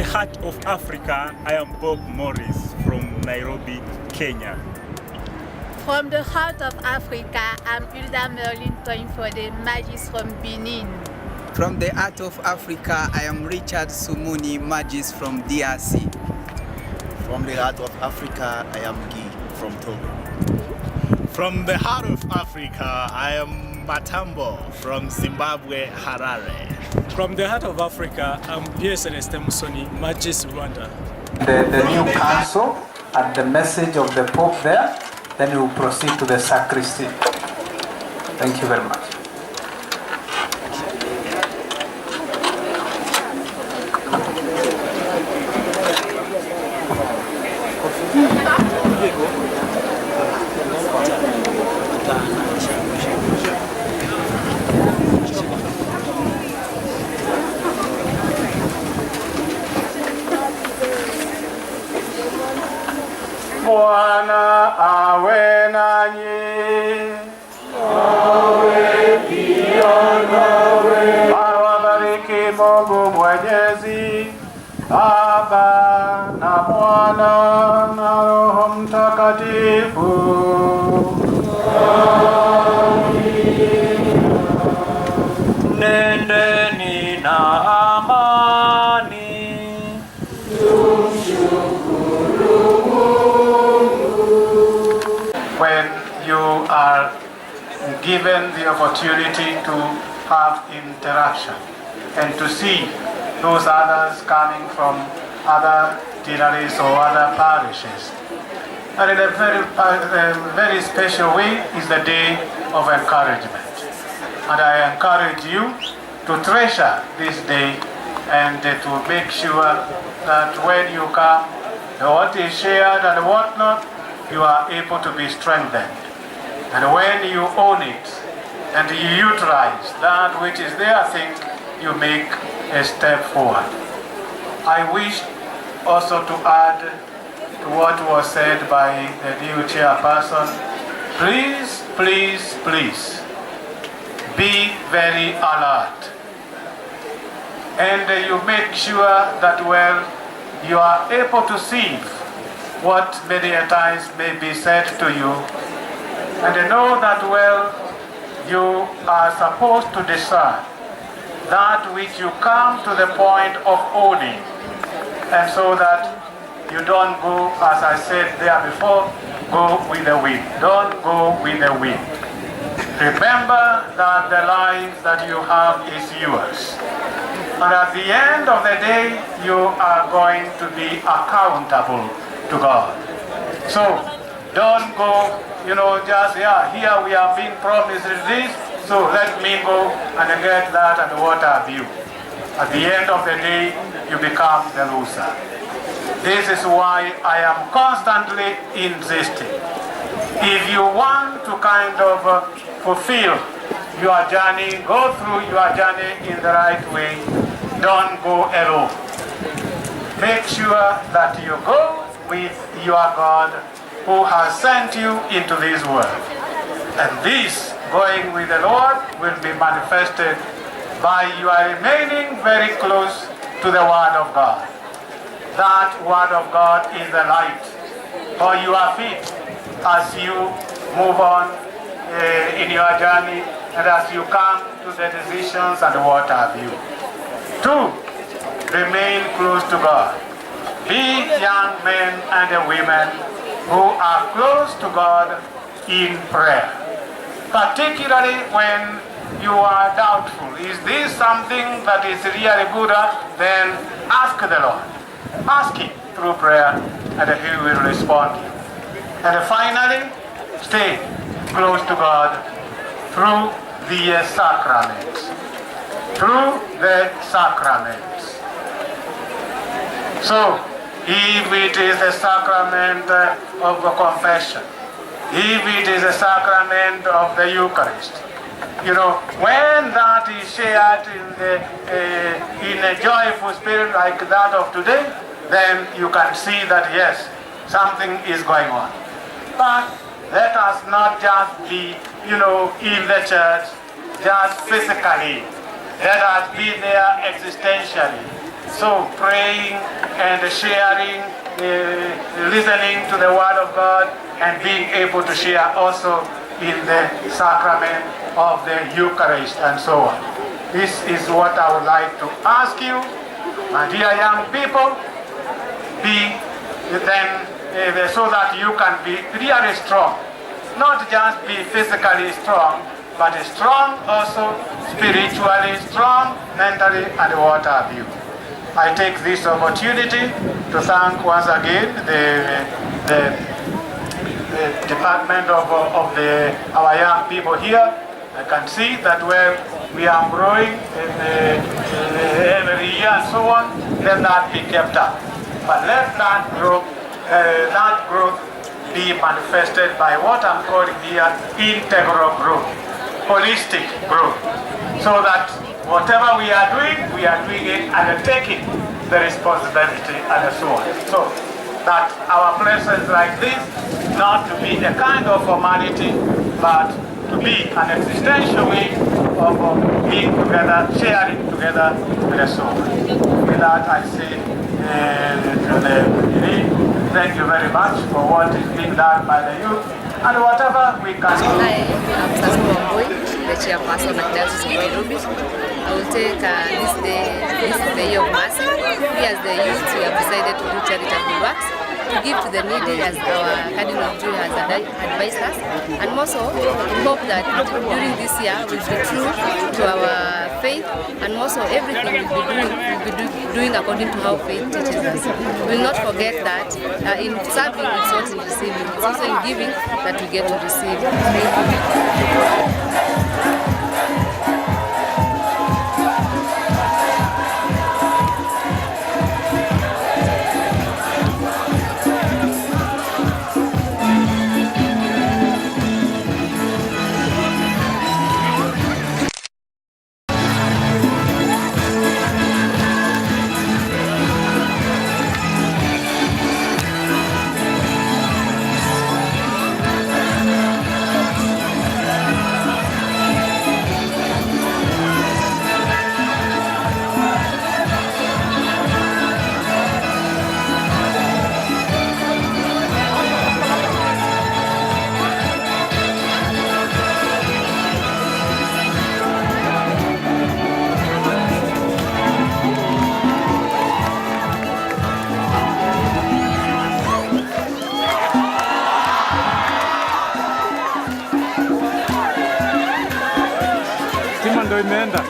the heart of Africa, I am Bob-Maurice from Nairobi, Kenya. From the heart of Africa, I'm Hilda Merlin calling for the Magis from Benin. From the heart of Africa, I am Richard Sumuni Magis from DRC. From the heart of Africa, I am Guy from Togo. From the heart of Africa, I am Matambo from Zimbabwe, Harare. From the heart of Africa, I'm Pierre Celestin Musoni, Magis, Rwanda. The new council and the message of the Pope there, then we will proceed to the sacristy. Thank you very much. Bwana awe nanyi. Awe pia nawe. Awabariki Mungu Mwenyezi, Baba na Mwana na Roho Mtakatifu. Nendeni na amani. When you are given the opportunity to have interaction and to see those others coming from other deaneries or other parishes. And in a very special way is the day of encouragement. And I encourage you to treasure this day and to make sure that when you come, what is shared and what not, you are able to be strengthened. And when you own it and you utilize that which is there, I think you make a step forward. I wish also to add to what was said by the new chairperson. Please, please, please be very alert. And you make sure that, well, you are able to see what many a times may be said to you, and know that, well, you are supposed to discern that which you come to the point of owning, and so that you don't go, as I said there before, go with the wind. Don't go with the wind. Remember that the life that you have is yours. And at the end of the day, you are going to be accountable to God. So don't go, just, here we are being promised this, so let me go and get that and what have you. At the end of the day, you become the loser. This is why I am constantly insisting. If you want to kind of fulfill your journey, go through your journey in the right way, don't go alone. Make sure that you go with your God who has sent you into this world. And this, going with the Lord, will be manifested by your remaining very close to the Word of God. That Word of God is the light for your feet as you move on in your journey and as you come to the decisions and what have you. 2, remain close to God. Be young men and women who are close to God in prayer. Particularly when you are doubtful. Is this something that is really good? Then ask the Lord. Ask Him through prayer and He will respond. And finally, stay close to God through the sacraments. Through the sacraments. So, if it is the sacrament of the confession, if it is the sacrament of the Eucharist, when that is shared in a joyful spirit like that of today, then you can see that yes, something is going on. But let us not just be, in the church, just physically. Let us be there existentially. So praying and sharing, listening to the Word of God, and being able to share also in the sacrament of the Eucharist and so on. This is what I would like to ask you, my dear young people, so that you can be really strong. Not just be physically strong, but strong also spiritually strong, mentally, and what have you. I take this opportunity to thank once again the department of our young people here. I can see that we are growing every year and so on. Let that be kept up. But let that growth be manifested by what I'm calling here integral growth, holistic growth, so that whatever we are doing it and taking the responsibility and so on. So that our presence like this, not to be a kind of formality, but to be an existential way of being together, sharing together and so on. With that I say, thank you very much for what is being done by the youth and whatever we can do. Hi, I'm Sasmo Wamboi, the chairperson of Diocese of Nairobi. I will take this is the year of mercy. We as the youth, we have decided to do charitable works, to give to the needy as our Cardinal Drew has advised us. And also, we hope that during this year we'll be true to our faith, and also everything we'll be doing according to how faith teaches us. We will not forget that in serving it's not in receiving, it's also in giving that we get to receive. Ndo imeenda.